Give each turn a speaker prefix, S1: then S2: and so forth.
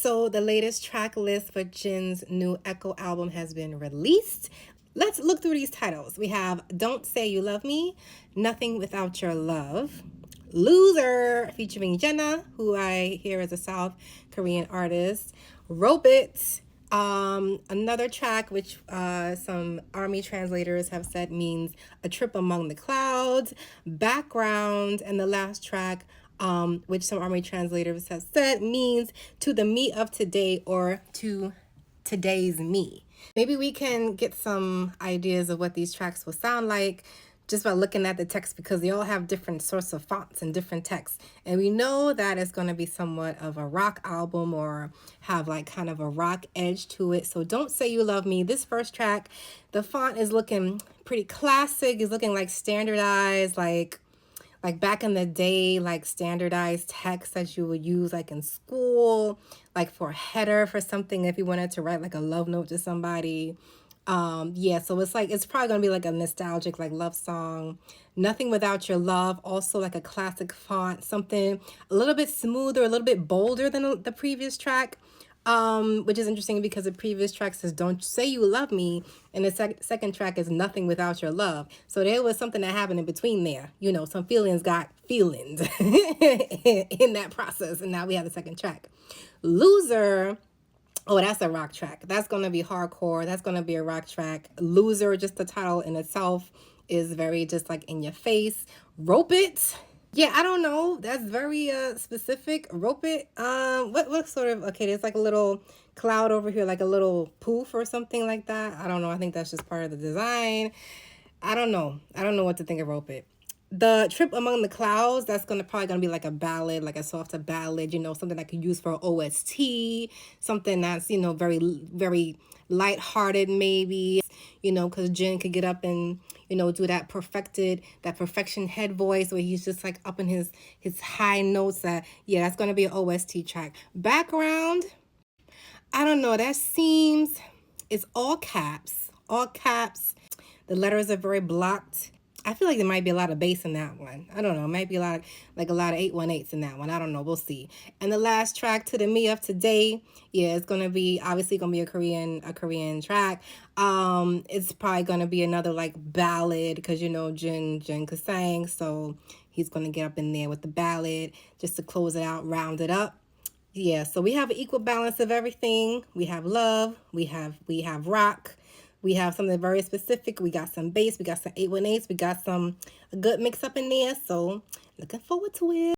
S1: So the latest track list for Jin's new Echo album has been released. Let's look through these titles. We have Don't Say You Love Me, Nothing Without Your Love, Loser featuring Jenna, who I hear is a South Korean artist, Rope It, another track which some army translators have said means A Trip Among the Clouds, Background, and the last track which some army translators have said means To the Me of Today or To Today's Me. Maybe we can get some ideas of what these tracks will sound like just by looking at the text, because they all have different sorts of fonts and different texts. And we know that it's going to be somewhat of a rock album or have like kind of a rock edge to it. So Don't Say You Love Me, this first track, the font is looking pretty classic. It's looking like standardized, like back in the day, like standardized text that you would use like in school, like for a header for something if you wanted to write like a love note to somebody. Yeah, so it's probably gonna be like a nostalgic like love song. Nothing Without Your Love, also like a classic font, something a little bit smoother, a little bit bolder than the previous track. Which is interesting because the previous track says Don't Say You Love Me, and the second track is Nothing Without Your Love. So there was something that happened in between there. You know, some feelings got feelings in that process, and now we have the second track. Loser. Oh, that's a rock track. That's going to be hardcore. That's going to be a rock track. Loser, just the title in itself, is very just like in your face. Rope It. Yeah, I don't know. That's very specific. Rope It. What sort of, okay, there's like a little cloud over here, like a little poof or something like that. I don't know. I think that's just part of the design. I don't know. I don't know what to think of Rope It. The Trip Among the Clouds, that's probably gonna be like a ballad, like a softer ballad, you know, something I could use for OST, something that's, you know, very, very lighthearted maybe, you know, because Jin could get up and, you know, do that perfection head voice where he's just like up in his high notes. That, yeah, that's gonna be an OST track. Background, I don't know, that seems, it's all caps, all caps. The letters are very blocked. I feel like there might be a lot of bass in that one. I don't know. It might be a lot of 818s in that one. I don't know. We'll see. And the last track, To the Me of Today, yeah, it's gonna be obviously gonna be a Korean track. It's probably gonna be another like ballad because you know Jin could sing, so he's gonna get up in there with the ballad just to close it out, round it up. Yeah, so we have an equal balance of everything. We have love, we have rock, we have something very specific. We got some bass, we got some 818s, we got some a good mix up in there. So looking forward to it.